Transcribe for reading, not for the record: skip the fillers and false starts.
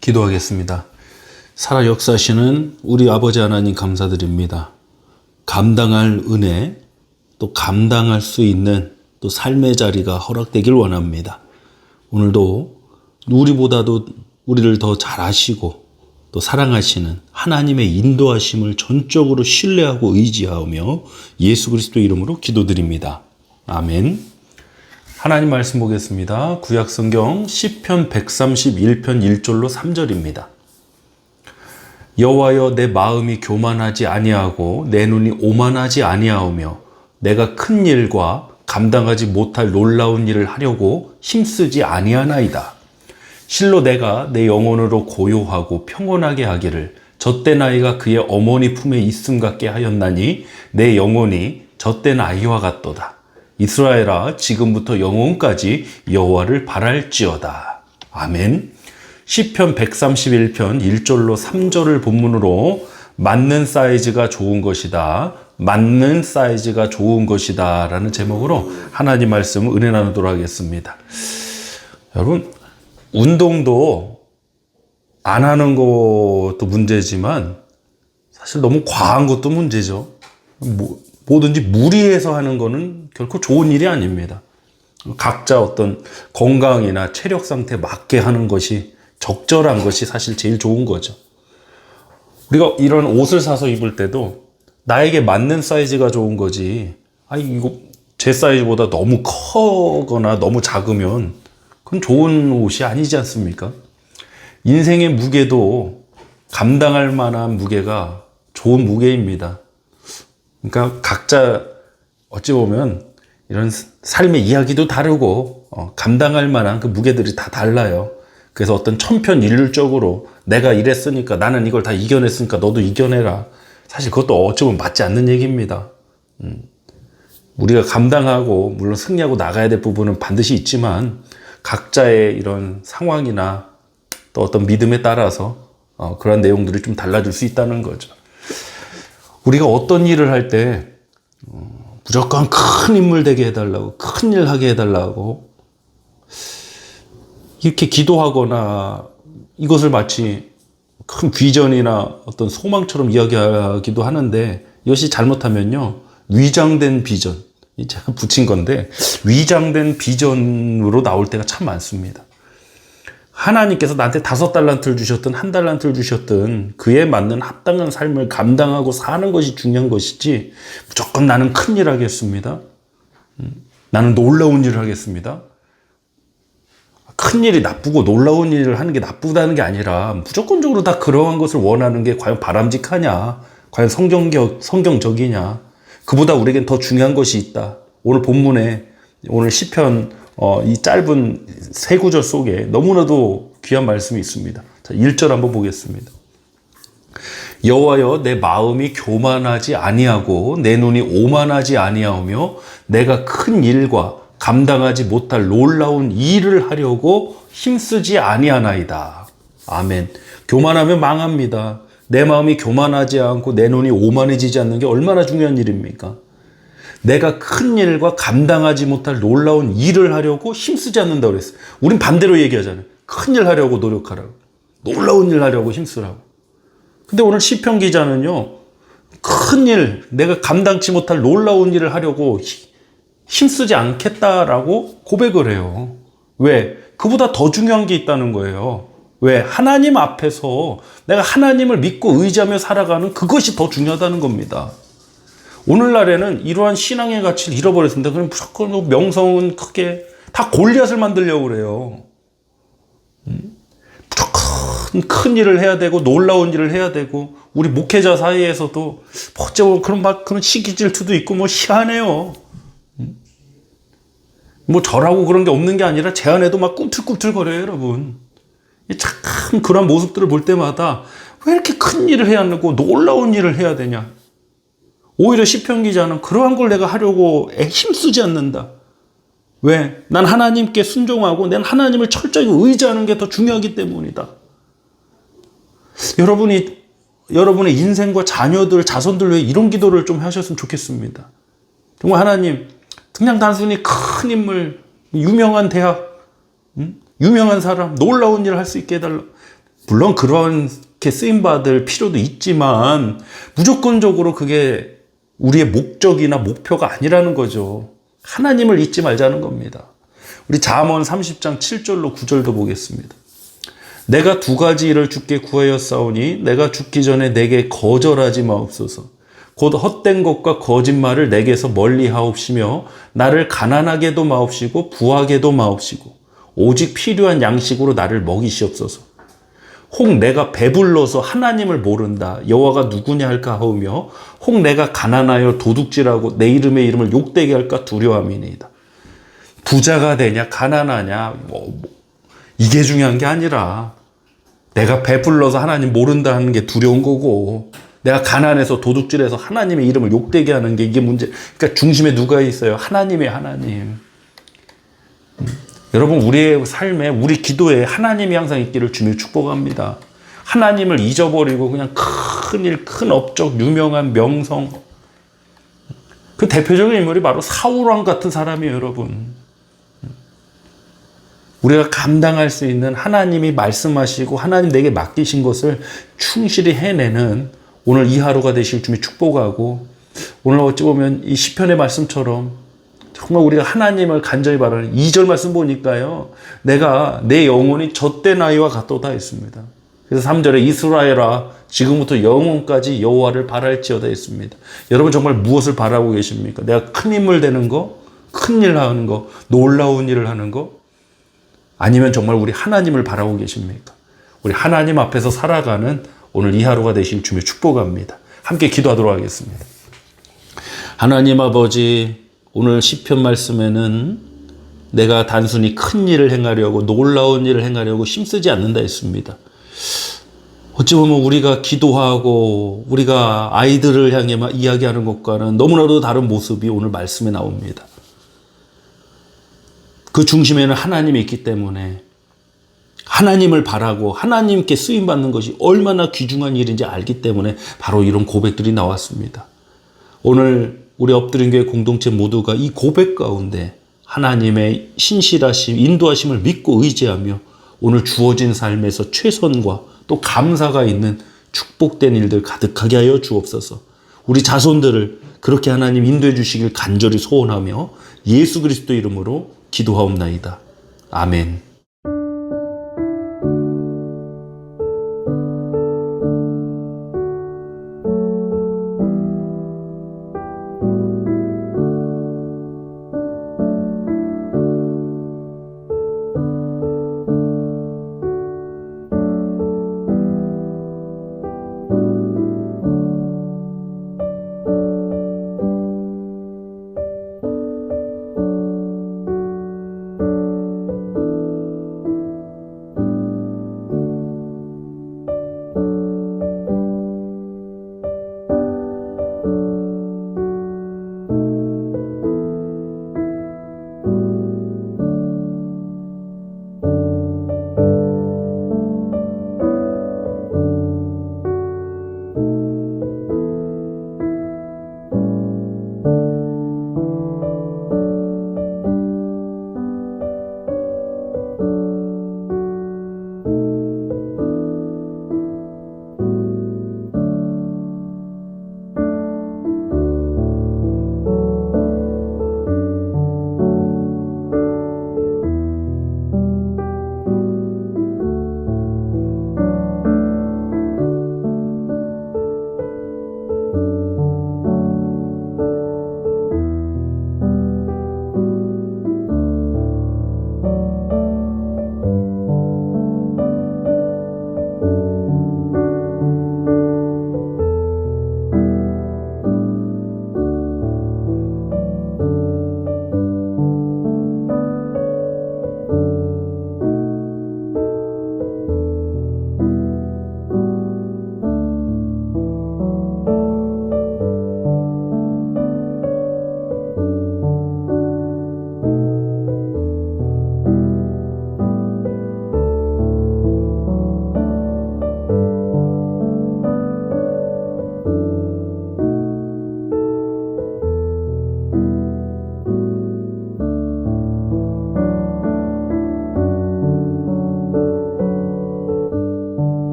기도하겠습니다. 살아 역사하시는 우리 아버지 하나님 감사드립니다. 감당할 은혜, 또 감당할 수 있는 또 삶의 자리가 허락되길 원합니다. 오늘도 우리보다도 우리를 더 잘 아시고 또 사랑하시는 하나님의 인도하심을 전적으로 신뢰하고 의지하며 예수 그리스도 이름으로 기도드립니다. 아멘. 하나님 말씀 보겠습니다. 구약성경 시편 131편 1절로 3절입니다. 여호와여, 내 마음이 교만하지 아니하고 내 눈이 오만하지 아니하오며 내가 큰 일과 감당하지 못할 놀라운 일을 하려고 힘쓰지 아니하나이다. 실로 내가 내 영혼으로 고요하고 평온하게 하기를 젖된 아이가 그의 어머니 품에 있음 같게 하였나니 내 영혼이 젖된 아이와 같도다. 이스라엘아, 지금부터 영원까지 여호와를 바랄지어다. 아멘. 시편 131편 1절로 3절을 본문으로 맞는 사이즈가 좋은 것이다, 맞는 사이즈가 좋은 것이다 라는 제목으로 하나님 말씀 은혜 나누도록 하겠습니다. 여러분, 운동도 안 하는 것도 문제지만 사실 너무 과한 것도 문제죠. 뭐든지 무리해서 하는 거는 결코 좋은 일이 아닙니다. 각자 어떤 건강이나 체력 상태에 맞게 하는 것이, 적절한 것이 사실 제일 좋은 거죠. 우리가 이런 옷을 사서 입을 때도 나에게 맞는 사이즈가 좋은 거지, 이거 제 사이즈보다 너무 커거나 너무 작으면 그건 좋은 옷이 아니지 않습니까? 인생의 무게도 감당할 만한 무게가 좋은 무게입니다. 그러니까 각자 어찌 보면 이런 삶의 이야기도 다르고 감당할 만한 그 무게들이 다 달라요. 그래서 어떤 천편일률적으로 내가 이랬으니까, 나는 이걸 다 이겨냈으니까 너도 이겨내라, 사실 그것도 어찌 보면 맞지 않는 얘기입니다. 우리가 감당하고 물론 승리하고 나가야 될 부분은 반드시 있지만 각자의 이런 상황이나 또 어떤 믿음에 따라서 그런 내용들이 좀 달라질 수 있다는 거죠. 우리가 어떤 일을 할 때 무조건 큰 인물 되게 해달라고, 큰 일 하게 해달라고 이렇게 기도하거나 이것을 마치 큰 비전이나 어떤 소망처럼 이야기하기도 하는데, 이것이 잘못하면요, 위장된 비전, 제가 붙인 건데 위장된 비전으로 나올 때가 참 많습니다. 하나님께서 나한테 5달란트를 주셨든 1달란트를 주셨든 그에 맞는 합당한 삶을 감당하고 사는 것이 중요한 것이지, 무조건 나는 큰 일 하겠습니다, 나는 놀라운 일을 하겠습니다, 큰 일이 나쁘고 놀라운 일을 하는 게 나쁘다는 게 아니라 무조건적으로 다 그러한 것을 원하는 게 과연 바람직하냐, 과연 성경적이냐, 그보다 우리에겐 더 중요한 것이 있다. 오늘 본문에, 오늘 시편 이 짧은 3구절 속에 너무나도 귀한 말씀이 있습니다. 자, 1절 한번 보겠습니다. 여호와여, 내 마음이 교만하지 아니하고 내 눈이 오만하지 아니하오며 내가 큰 일과 감당하지 못할 놀라운 일을 하려고 힘쓰지 아니하나이다. 아멘. 교만하면 망합니다. 내 마음이 교만하지 않고 내 눈이 오만해지지 않는 게 얼마나 중요한 일입니까? 내가 큰 일과 감당하지 못할 놀라운 일을 하려고 힘쓰지 않는다고 그랬어요. 우린 반대로 얘기하잖아요. 큰 일 하려고 노력하라고, 놀라운 일 하려고 힘쓰라고. 근데 오늘 시편 기자는요, 큰 일, 내가 감당치 못할 놀라운 일을 하려고 힘쓰지 않겠다라고 고백을 해요. 왜? 그보다 더 중요한 게 있다는 거예요. 왜? 하나님 앞에서 내가 하나님을 믿고 의지하며 살아가는 그것이 더 중요하다는 겁니다. 오늘날에는 이러한 신앙의 가치를 잃어버렸습니다. 그럼 무조건 명성은 크게, 다 골리앗을 만들려고 그래요. 무조건 큰 일을 해야 되고 놀라운 일을 해야 되고, 우리 목회자 사이에서도 어쩌고 그런 시기 질투도 있고 희한해요. 저라고 그런 게 없는 게 아니라 제 안에도 막 꿈틀꿈틀거려요, 여러분. 참 그런 모습들을 볼 때마다 왜 이렇게 큰 일을 해야 하고 놀라운 일을 해야 되냐. 오히려 시편 기자는 그러한 걸 내가 하려고 힘쓰지 않는다. 왜? 난 하나님께 순종하고 난 하나님을 철저히 의지하는 게 더 중요하기 때문이다. 여러분의 인생과 자녀들, 자손들 위해 이런 기도를 좀 하셨으면 좋겠습니다. 정말 하나님, 그냥 단순히 큰 인물, 유명한 대학, 유명한 사람, 놀라운 일을 할 수 있게 해달라. 물론 그렇게 쓰임받을 필요도 있지만 무조건적으로 그게 우리의 목적이나 목표가 아니라는 거죠. 하나님을 잊지 말자는 겁니다. 우리 잠언 30장 7절로 9절도 보겠습니다. 내가 두 가지 일을 주께 구하였사오니 내가 죽기 전에 내게 거절하지 마옵소서. 곧 헛된 것과 거짓말을 내게서 멀리하옵시며 나를 가난하게도 마옵시고 부하게도 마옵시고 오직 필요한 양식으로 나를 먹이시옵소서. 혹 내가 배불러서 하나님을 모른다. 여호와가 누구냐 할까 하오며 혹 내가 가난하여 도둑질하고 내 이름의 이름을 욕되게 할까 두려움이니이다. 부자가 되냐 가난하냐 이게 중요한 게 아니라 내가 배불러서 하나님 모른다 하는 게 두려운 거고 내가 가난해서 도둑질해서 하나님의 이름을 욕되게 하는 게 이게 문제. 그러니까 중심에 누가 있어요? 하나님의 하나님. 여러분 우리의 삶에 우리 기도에 하나님이 항상 있기를 주며 축복합니다. 하나님을 잊어버리고 그냥 큰일 큰 업적 유명한 명성 그 대표적인 인물이 바로 사울왕 같은 사람이에요. 여러분 우리가 감당할 수 있는 하나님이 말씀하시고 하나님 내게 맡기신 것을 충실히 해내는 오늘 이 하루가 되실 주님 축복하고 오늘 어찌 보면 이 시편의 말씀처럼 정말 우리가 하나님을 간절히 바라는 2절 말씀 보니까요. 내가 내 영혼이 젖된 아이와 같도다 했습니다. 그래서 3절에 이스라엘아 지금부터 영원까지 여호와를 바랄지어다 했습니다. 여러분 정말 무엇을 바라고 계십니까? 내가 큰 인물 되는 거? 큰 일 하는 거? 놀라운 일을 하는 거? 아니면 정말 우리 하나님을 바라고 계십니까? 우리 하나님 앞에서 살아가는 오늘 이 하루가 되실 주님의 축복합니다. 함께 기도하도록 하겠습니다. 하나님 아버지 오늘 시편 말씀에는 내가 단순히 큰 일을 행하려고 놀라운 일을 행하려고 힘쓰지 않는다 했습니다. 어찌 보면 우리가 기도하고 우리가 아이들을 향해 이야기하는 것과는 너무나도 다른 모습이 오늘 말씀에 나옵니다. 그 중심에는 하나님이 있기 때문에 하나님을 바라고 하나님께 쓰임받는 것이 얼마나 귀중한 일인지 알기 때문에 바로 이런 고백들이 나왔습니다. 오늘 우리 엎드린 교회 공동체 모두가 이 고백 가운데 하나님의 신실하심, 인도하심을 믿고 의지하며 오늘 주어진 삶에서 최선과 또 감사가 있는 축복된 일들 가득하게 하여 주옵소서. 우리 자손들을 그렇게 하나님 인도해 주시길 간절히 소원하며 예수 그리스도 이름으로 기도하옵나이다. 아멘.